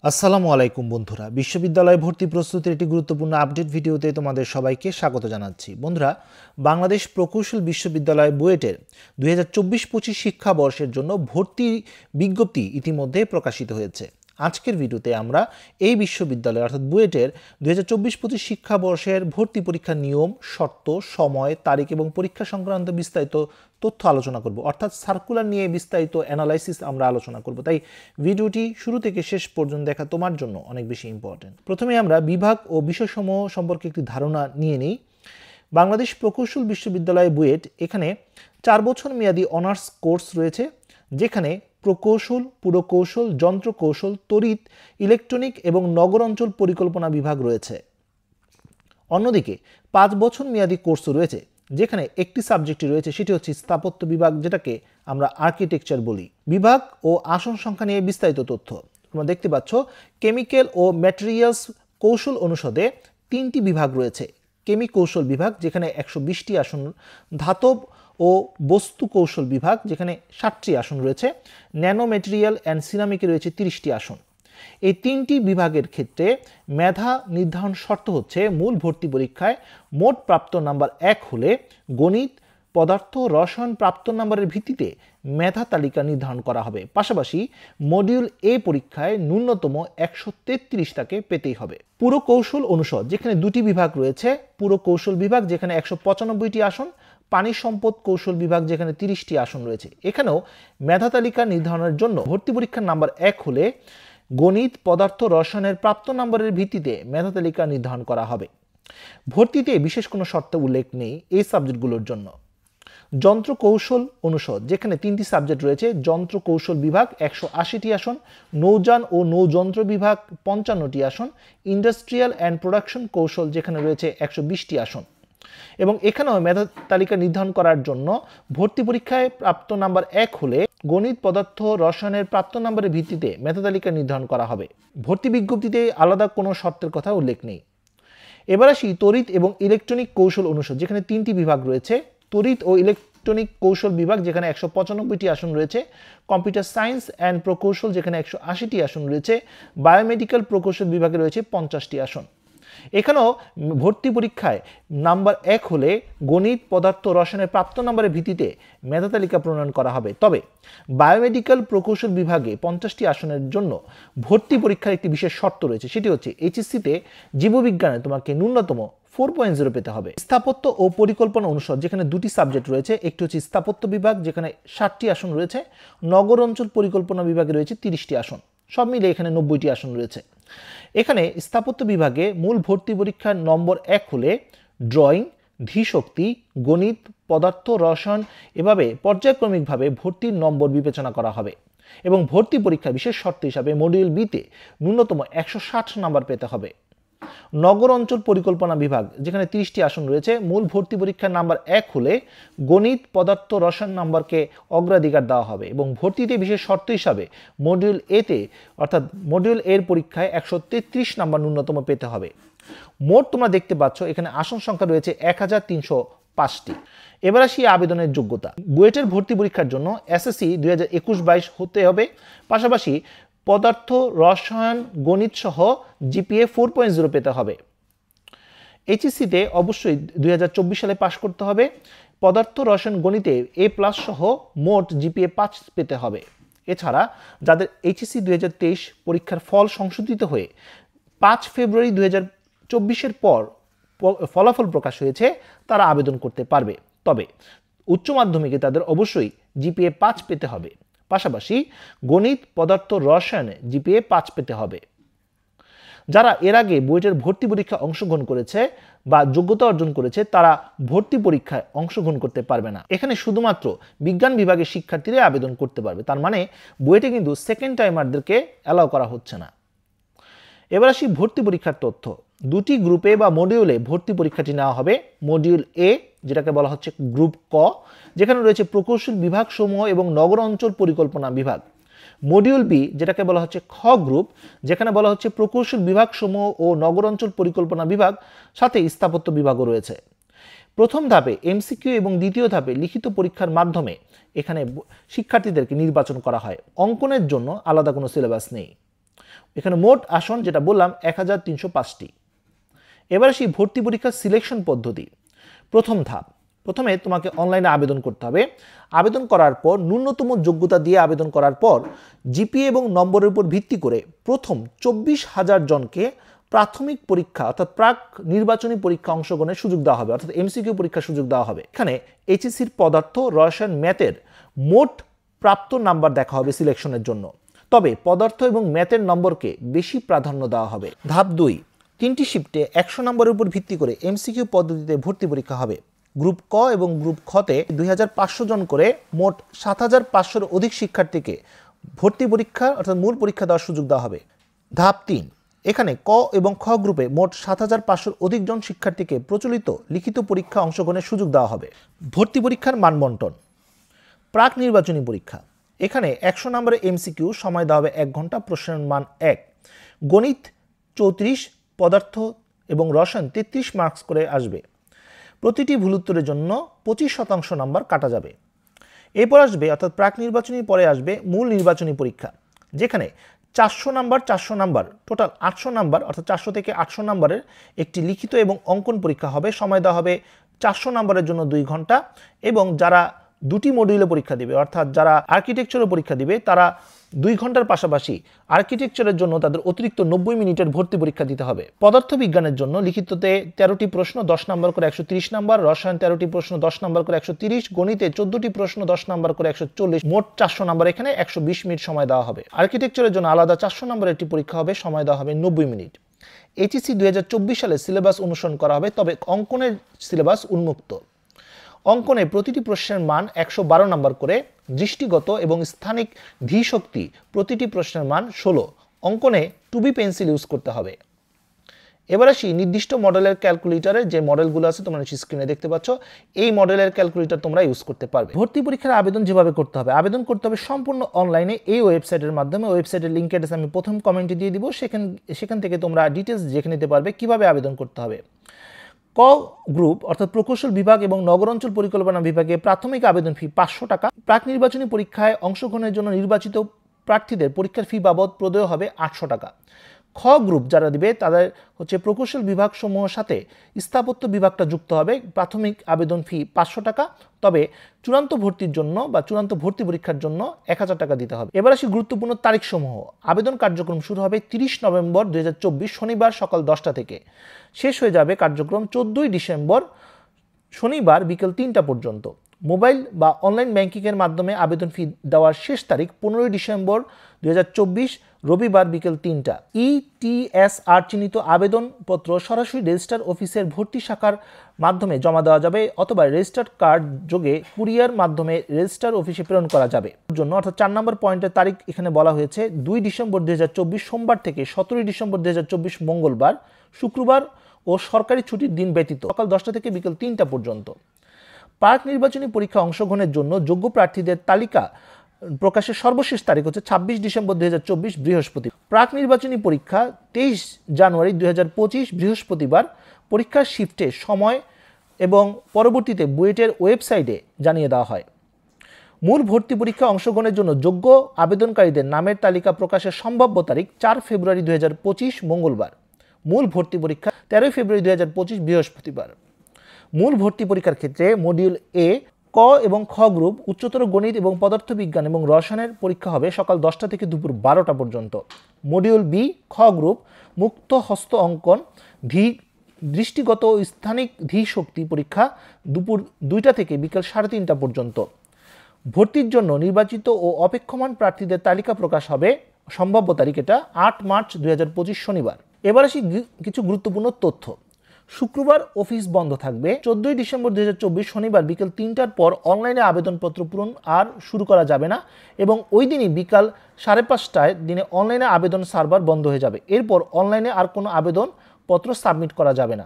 আসসালামু আলাইকুম বন্ধুরা, বিশ্ববিদ্যালয় ভর্তি প্রস্তুতির একটি গুরুত্বপূর্ণ আপডেট ভিডিওতে তোমাদের সবাইকে স্বাগত জানাচ্ছি। বন্ধুরা, বাংলাদেশ প্রকৌশল বিশ্ববিদ্যালয় বুয়েটের 2024-25 শিক্ষাবর্ষের জন্য ভর্তি বিজ্ঞপ্তি ইতিমধ্যে প্রকাশিত হয়েছে। আজকের ভিডিওতে আমরা এই বিশ্ববিদ্যালয় অর্থাৎ বুয়েটের 2024-25 শিক্ষাবর্ষের ভর্তি পরীক্ষার নিয়ম, শর্ত, সময়, তারিখ এবং পরীক্ষা সংক্রান্ত বিস্তারিত তথ্য আলোচনা করব, অর্থাৎ সার্কুলার নিয়ে বিস্তারিত অ্যানালাইসিস আমরা আলোচনা করব। তাই ভিডিওটি শুরু থেকে শেষ পর্যন্ত দেখা তোমার জন্য অনেক বেশি ইম্পর্টেন্ট। প্রথমে আমরা বিভাগ ও বিষয়সমূহ সম্পর্কে একটি ধারণা নিয়ে নিই। বাংলাদেশ প্রকৌশল বিশ্ববিদ্যালয় বুয়েট এখানে 4 বছর মেয়াদী অনার্স কোর্স রয়েছে, যেখানে প্রকৌশল, পুরকৌশল, যন্ত্রকৌশল, তড়িৎ, ইলেকট্রনিক এবং নগর অঞ্চল পরিকল্পনা বিভাগ রয়েছে। অন্যদিকে 5 বছর মেয়াদী কোর্স রয়েছে, যেখানে একটি সাবজেক্টে রয়েছে, সেটি হচ্ছে স্থাপত্য বিভাগ, যেটাকে আমরা আর্কিটেকচার বলি। বিভাগ ও আসন সংখ্যা নিয়ে বিস্তারিত তথ্য তোমরা দেখতে পাচ্ছ। কেমিক্যাল ও ম্যাটেরিয়ালস কৌশল অনুষদে 3টি বিভাগ রয়েছে। কেমি কৌশল বিভাগ, যেখানে 120টি আসন, ধাতব ও বস্তু কৌশল বিভাগ, যেখানে 60টি আসন রয়েছে, ন্যানো ম্যাটেরিয়াল অ্যান্ড সিরামিকে রয়েছে 30টি আসন। এই 3টি বিভাগের ক্ষেত্রে মেধা নির্ধারণ শর্ত হচ্ছে মূল ভর্তি পরীক্ষায় মোট প্রাপ্ত নাম্বার 1 হলে গণিত, পদার্থ, রসায়ন প্রাপ্ত নাম্বারের ভিত্তিতে মেধা তালিকা নির্ধারণ করা হবে। পাশাপাশি মডিউল এ পরীক্ষায় ন্যূনতম 133টাকে পেতেই হবে। পুরকৌশল অনুষদ, যেখানে 2টি বিভাগ রয়েছে। পুরকৌশল বিভাগ, যেখানে 195টি আসন, পানি সম্পদ কৌশল বিভাগ, যেখানে 30টি আসন রয়েছে। এখানেও মেধা তালিকা নির্ধারণের জন্য ভর্তি পরীক্ষার নাম্বার 1 হলে গণিত, পদার্থ, রসায়নের প্রাপ্ত নম্বরের ভিত্তিতে মেধা তালিকা নির্ধারণ করা হবে। ভর্তিতে বিশেষ কোনো শর্ত উল্লেখ নেই এই সাবজেক্টগুলোর জন্য। যন্ত্র কৌশল অনুষদ, যেখানে 3টি সাবজেক্ট রয়েছে। যন্ত্র কৌশল বিভাগ 180টি আসন, নৌযান ও নৌযন্ত্র বিভাগ 55টি আসন, ইন্ডাস্ট্রিয়াল অ্যান্ড প্রোডাকশন কৌশল, যেখানে রয়েছে 120টি আসন। এবং এখানেও মেধা তালিকা নির্ধারণ করার জন্য ভর্তি পরীক্ষায় প্রাপ্ত নাম্বার 1 হলে গণিত, পদার্থ, রসায়নের প্রাপ্ত নাম্বারের ভিত্তিতে মেধা তালিকা নির্ধারণ করা হবে। ভর্তি বিজ্ঞপ্তিতে আলাদা কোনো শর্তের কথা উল্লেখ নেই। এবার আসি তড়িৎ এবং ইলেকট্রনিক কৌশল অনুষদ, যেখানে 3টি বিভাগ রয়েছে। তড়িৎ ও ইলেকট্রনিক কৌশল বিভাগ, যেখানে 195টি আসন রয়েছে। কম্পিউটার সায়েন্স অ্যান্ড প্রকৌশল, যেখানে 180টি আসন রয়েছে। বায়োমেডিক্যাল প্রকৌশল বিভাগে রয়েছে 50টি আসন। এখানেও ভর্তি পরীক্ষায় নাম্বার 1 হলে গণিত, পদার্থ, রসায়নের প্রাপ্ত নম্বরের ভিত্তিতে মেধা তালিকা প্রণয়ন করা হবে। তবে বায়োমেডিক্যাল প্রকৌশল বিভাগে 50টি আসনের জন্য ভর্তি পরীক্ষার একটি বিশেষ শর্ত রয়েছে, সেটি হচ্ছে এইচএসসিতে জীববিজ্ঞানে তোমাকে ন্যূনতম 4.0 পেতে হবে। স্থাপত্য ও পরিকল্পনা অনুষদ, যেখানে 2টি সাবজেক্ট রয়েছে। একটি হচ্ছে স্থাপত্য বিভাগ, যেখানে 60টি আসন রয়েছে। নগর অঞ্চল পরিকল্পনা বিভাগে রয়েছে 30টি আসন। সব মিলে এখানে 90টি আসন রয়েছে। এখানে স্থাপত্য বিভাগে মূল ভর্তি পরীক্ষার নম্বর 1 হলে ড্রয়িং, ধীশক্তি, গণিত, পদার্থ, রসায়ন এভাবে পর্যায়ক্রমিকভাবে ভর্তির নম্বর বিবেচনা করা হবে। এবং ভর্তি পরীক্ষা বিশেষ শর্ত হিসাবে মডিউল বিতে ন্যূনতম 160 নাম্বার পেতে হবে। নগর অঞ্চল পরিকল্পনা বিভাগ, যেখানে 30টি আসন রয়েছে। মূল ভর্তি পরীক্ষার নাম্বার 1 হলে গণিত, পদার্থ, রসায়ন নাম্বারকে অগ্রাধিকার দেওয়া হবে। এবং ভর্তিতে বিশেষ শর্ত হিসাবে মডিউল এতে অর্থাৎ মডিউল এর পরীক্ষায় 133 নাম্বার ন্যূনতম পেতে হবে। মোট তোমরা দেখতে পাচ্ছ এখানে আসন সংখ্যা রয়েছে 1305টি। এবার আসি আবেদনের যোগ্যতা। বুয়েটের ভর্তি পরীক্ষার জন্য এসএসসি 2021-22 হতে হবে। পাশাপাশি পদার্থ, রসায়ন, গণিত সহ জিপিএ 4.0 পেতে হবে। এইচএসসিতে অবশ্যই 2024 সালে পাশ করতে হবে। পদার্থ, রসায়ন, গণিতে A+ সহ মোট জিপিএ 5 পেতে হবে। এছাড়া যাদের এইচএসসি 2023 পরীক্ষার ফল সংশোধিত হয়ে 5 ফেব্রুয়ারি 2024-এর পর ফলাফল প্রকাশ হয়েছে, তারা আবেদন করতে পারবে। তবে উচ্চ মাধ্যমিকে তাদের অবশ্যই জিপিএ 5 পেতে হবে। পাশাপাশি গণিত, পদার্থ, রসায়নে জিপিএ 5 পেতে হবে। যারা এর আগে বুয়েটের ভর্তি পরীক্ষায় অংশগ্রহণ করেছে বা যোগ্যতা অর্জন করেছে, তারা ভর্তি পরীক্ষায় অংশগ্রহণ করতে পারবে না। এখানে শুধুমাত্র বিজ্ঞান বিভাগের শিক্ষার্থীরা আবেদন করতে পারবে। তার মানে বুয়েটে কিন্তু সেকেন্ড টাইমারদেরকে অ্যালাউ করা হচ্ছে না। এবার আসি ভর্তি পরীক্ষার তথ্য। 2টি গ্রুপে বা মডিউলে ভর্তি পরীক্ষাটি নেওয়া হবে। মডিউল এ, যেটাকে বলা হচ্ছে গ্রুপ ক, যেখানে রয়েছে প্রকৌশল বিভাগ সমূহ এবং নগর অঞ্চল পরিকল্পনা বিভাগ। মডিউল বি, যেটাকে বলা হচ্ছে খ গ্রুপ, যেখানে বলা হচ্ছে প্রকৌশল বিভাগ সমূহ ও নগর অঞ্চল পরিকল্পনা বিভাগ, সাথে স্থাপত্য বিভাগও রয়েছে। প্রথম ধাপে এমসিকিউ এবং দ্বিতীয় ধাপে লিখিত পরীক্ষার মাধ্যমে এখানে শিক্ষার্থীদেরকে নির্বাচন করা হয়। অঙ্কনের জন্য আলাদা কোনো সিলেবাস নেই। এখানে মোট আসন যেটা বললাম 1305টি। এবার আসি ভর্তি পরীক্ষার সিলেকশন পদ্ধতি। প্রথম ধাপ, প্রথমে তোমাকে অনলাইনে আবেদন করতে হবে। আবেদন করার পর ন্যূনতম যোগ্যতা দিয়ে আবেদন করার পর জিপিএ এবং নম্বরের উপর ভিত্তি করে প্রথম 24,000 জনকে প্রাথমিক পরীক্ষা অর্থাৎ প্রাক নির্বাচনী পরীক্ষা অংশগ্রহণের সুযোগ দেওয়া হবে, অর্থাৎ এমসিকিউ পরীক্ষার সুযোগ দেওয়া হবে। এখানে এইচএসসির পদার্থ, রসায়ন, ম্যাথের মোট প্রাপ্ত নাম্বার দেখা হবে সিলেকশনের জন্য, তবে পদার্থ এবং ম্যাথের নম্বরকে বেশি প্রাধান্য দেওয়া হবে। ধাপ 2, 3টি শিফটে 100 নম্বরের উপর ভিত্তি করে এমসিকিউ পদ্ধতিতে ভর্তি পরীক্ষা হবে। গ্রুপ ক এবং গ্রুপ খতে 2500 জন করে মোট 7500-এর অধিক শিক্ষার্থীকে ভর্তি পরীক্ষা অর্থাৎ মূল পরীক্ষা দেওয়ার সুযোগ দেওয়া হবে। ধাপ 3, এখানে ক এবং খ গ্রুপে মোট 7500-এর অধিক জন শিক্ষার্থীকে প্রচলিত লিখিত পরীক্ষা অংশগ্রহণের সুযোগ দেওয়া হবে। ভর্তি পরীক্ষার মানবন্টন। প্রাক নির্বাচনী পরীক্ষা, এখানে 100 নম্বরের এমসিকিউ, সময় দেওয়া হবে 1 ঘন্টা, প্রশ্নের মান 1। গণিত 34, পদার্থ এবং রসায়ন 33 মার্কস করে আসবে। প্রতিটি ভুল উত্তরের জন্য 25% নাম্বার কাটা যাবে। এরপর আসবে অর্থাৎ প্রাক নির্বাচনী পরে আসবে মূল নির্বাচনী পরীক্ষা, যেখানে 400 নাম্বার টোটাল 800 নাম্বার অর্থাৎ 400 থেকে 800 নাম্বারের একটি লিখিত এবং অঙ্কন পরীক্ষা হবে। সময় দেওয়া হবে 400 নাম্বারের জন্য 2 ঘন্টা, এবং যারা দুটি মডিউলে পরীক্ষা দিবে অর্থাৎ যারা আর্কিটেকচারের পরীক্ষা দিবে তারা 2 ঘন্টার পাশাপাশি আর্কিটেকচারের জন্য তাদের অতিরিক্ত 90 মিনিটের ভর্তি পরীক্ষা দিতে হবে। পদার্থবিজ্ঞানের জন্য লিখিততে 13টি প্রশ্ন 10 নম্বর করে 130 নম্বর, রসায়ন 13টি প্রশ্ন 10 নম্বর করে 130, গণিতে 14টি প্রশ্ন 10 নম্বর করে 140, মোট 400 নম্বর, এখানে 120 মিনিট সময় দেওয়া হবে। আর্কিটেকচারের জন্য আলাদা 400 নম্বরের একটি পরীক্ষা হবে, সময় দেওয়া হবে 90 মিনিট। এইচএসসি 2024 সালে সিলেবাস অনুসরণ করা হবে, তবে অঙ্কনের সিলেবাস উন্মুক্ত। অঙ্কনে প্রতিটি প্রশ্নের মান 112 নম্বর করে, দৃষ্টিগত এবং স্থানিক ধীশক্তি প্রতিটি প্রশ্নের মান 16। অঙ্কনে 2B পেন্সিল ইউজ করতে হবে। এবার আসি নির্দিষ্ট মডেলের ক্যালকুলেটরের যে মডেলগুলো আছে তোমরা স্ক্রিনে দেখতে পাচ্ছ, এই মডেলের ক্যালকুলেটর তোমরা ইউজ করতে পারবে। ভর্তি পরীক্ষার আবেদন যেভাবে করতে হবে, আবেদন করতে হবে সম্পূর্ণ অনলাইনে এই ওয়েবসাইটের মাধ্যমে। ওয়েবসাইটের লিঙ্ক অ্যাড্রেস আমি প্রথম কমেন্টে দিয়ে দিব, সেখান থেকে তোমরা ডিটেলস দেখে নিতে পারবে কিভাবে আবেদন করতে হবে। ক গ্রুপ অর্থাৎ প্রকৌশল বিভাগ এবং নগর অঞ্চল পরিকল্পনা বিভাগে প্রাথমিক আবেদন ফি 500 টাকা। প্রাক নির্বাচনী পরীক্ষায় অংশগ্রহণের জন্য নির্বাচিত প্রার্থীদের পরীক্ষার ফি বাবদ প্রদেয় হবে 800 টাকা। খ গ্রুপ যারা দিবে তাদের প্রকৌশল বিভাগ সমূহের সাথে স্থাপত্য বিভাগটা যুক্ত হবে, প্রাথমিক আবেদন ফি 500 টাকা, তবে চূড়ান্ত ভর্তির জন্য বা চূড়ান্ত ভর্তি পরীক্ষার জন্য 1000 টাকা দিতে হবে। এবার আসি গুরুত্বপূর্ণ তারিখসমূহ। আবেদন কার্যক্রম শুরু হবে 30 নভেম্বর 2024 শনিবার সকাল 10টা থেকে, শেষ হয়ে যাবে কার্যক্রম 14 ডিসেম্বর শনিবার বিকেল 3টা পর্যন্ত। মোবাইল বা অনলাইন ব্যাংকিংয়ের মাধ্যমে আবেদন ফি দেওয়ার শেষ তারিখ 15 ডিসেম্বর 2024 রবিবার বিকেল 3টা। ইটিএসআর চিহ্নিত আবেদনপত্র সরাসরি রেজিস্ট্রার অফিসের ভর্তি শাখার মাধ্যমে জমা দেওয়া যাবে, অথবা রেজিস্টার্ড কার্ড যোগে কুরিয়ার মাধ্যমে রেজিস্ট্রার অফিসে প্রেরণ করা যাবে। জন্য অর্থাৎ 4 নম্বর পয়েন্টের তারিখ এখানে বলা হয়েছে 2 ডিসেম্বর 2024 সোমবার থেকে 17 ডিসেম্বর 2024 মঙ্গলবার, শুক্রবার ও সরকারি ছুটির দিন ব্যতীত সকাল 10টা থেকে বিকেল 3টা পর্যন্ত। প্রাক নির্বাচনী পরীক্ষা অংশগ্রহণের জন্য যোগ্য প্রার্থীদের তালিকা প্রকাশের সর্বশেষ তারিখ হচ্ছে 26 ডিসেম্বর 2024 বৃহস্পতিবার। প্রাক নির্বাচনী পরীক্ষা 23 জানুয়ারি 2025 বৃহস্পতিবার। পরীক্ষার শিফটে সময় এবং পরবর্তীতে বুয়েটের ওয়েবসাইটে জানিয়ে দেওয়া হয়। মূল ভর্তি পরীক্ষা অংশগ্রহণের জন্য যোগ্য আবেদনকারীদের নামের তালিকা প্রকাশের সম্ভাব্য তারিখ 4 ফেব্রুয়ারি 2025 মঙ্গলবার। মূল ভর্তি পরীক্ষা 13 ফেব্রুয়ারি 2025 বৃহস্পতিবার। মূল ভর্তি পরীক্ষার ক্ষেত্রে মডিউল এ ক এবং খ গ্রুপ উচ্চতর গণিত এবং পদার্থবিজ্ঞান এবং রসায়নের পরীক্ষা হবে সকাল 10টা থেকে দুপুর 12টা পর্যন্ত। মডিউল বি খ গ্রুপ মুক্ত হস্ত অঙ্কন দৃষ্টিগত ও স্থানিক ধীশক্তি পরীক্ষা দুপুর 2টা থেকে বিকেল 3:30টা পর্যন্ত। ভর্তির জন্য নির্বাচিত ও অপেক্ষমান প্রার্থীদের তালিকা প্রকাশ হবে সম্ভাব্য তারিখ এটা 8 মার্চ 2025 শনিবার। এবার আসি কিছু গুরুত্বপূর্ণ তথ্য। শুক্রবার অফিস বন্ধ থাকবে। 14 ডিসেম্বর 2024 শনিবার বিকেল 3টার পর অনলাইনে আবেদনপত্র পূরণ আর শুরু করা যাবে না, এবং ওই দিনই বিকাল 5:30টায় দিনে অনলাইনে আবেদন সার্ভার বন্ধ হয়ে যাবে। এরপর অনলাইনে আর কোনো আবেদনপত্র সাবমিট করা যাবে না।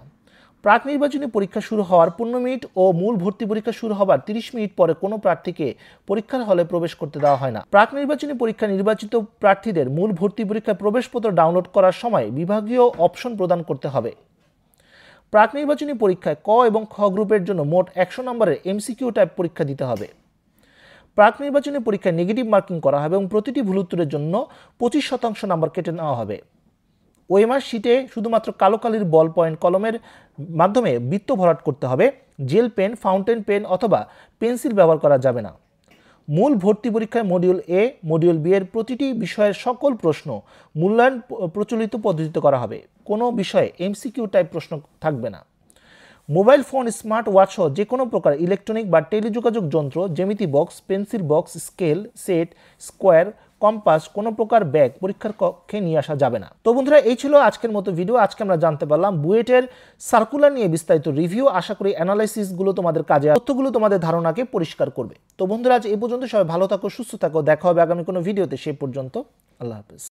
প্রাক নির্বাচনী পরীক্ষা শুরু হওয়ার 15 মিনিট ও মূল ভর্তি পরীক্ষা শুরু হওয়ার 30 মিনিট পরে কোনো প্রার্থীকে পরীক্ষার হলে প্রবেশ করতে দেওয়া হয় না। প্রাক নির্বাচনী পরীক্ষা নির্বাচিত প্রার্থীদের মূল ভর্তি পরীক্ষায় প্রবেশপত্র ডাউনলোড করার সময় বিভাগীয় অপশন প্রদান করতে হবে। প্রাক নির্বাচনী পরীক্ষায় ক এবং খ গ্রুপের জন্য মোট 100 নম্বরের এমসিকিউ টাইপ পরীক্ষা দিতে হবে। প্রাক নির্বাচনী পরীক্ষায় নেগেটিভ মার্কিং করা হবে এবং প্রতিটি ভুল উত্তরের জন্য 25% নাম্বার কেটে নেওয়া হবে। ওএমআর শিটে শুধুমাত্র কালো কালির বল পয়েন্ট কলমের মাধ্যমে বৃত্ত ভরাট করতে হবে। জেল পেন, ফাউন্টেন পেন অথবা পেন্সিল ব্যবহার করা যাবে না। মূল ভর্তি পরীক্ষায় মডিউল এ, মডিউল বি এর প্রতিটি বিষয়ের সকল প্রশ্ন মূল্যায়ন প্রচলিত পদ্ধতিতে করা হবে। কোনো বিষয়ে এমসিকিউ টাইপ প্রশ্ন থাকবে না। মোবাইল ফোন, স্মার্ট ওয়াচ সহ যে কোনো প্রকার ইলেকট্রনিক বা টেলিযোগাযোগ যন্ত্র, জ্যামিতি box, pencil box, scale, set, square, compass, কোনো প্রকার ব্যাগ পরীক্ষার কক্ষে নিয়ে আসা যাবে না। তো বন্ধুরা, এই ছিল আজকের মতো ভিডিও। আজকে আমরা জানতে পারলাম বুয়েটের সার্কুলার নিয়ে বিস্তারিত রিভিউ। আশা করি অ্যানালাইসিসগুলো তোমাদের কাজে, তথ্যগুলো তোমাদের ধারণাকে পরিষ্কার করবে। তো বন্ধুরা, আজ এই পর্যন্ত। সবাই ভালো থাকো, সুস্থ থাকো। দেখা হবে আগামী কোনো ভিডিওতে। সেই পর্যন্ত আল্লাহ হাফেজ।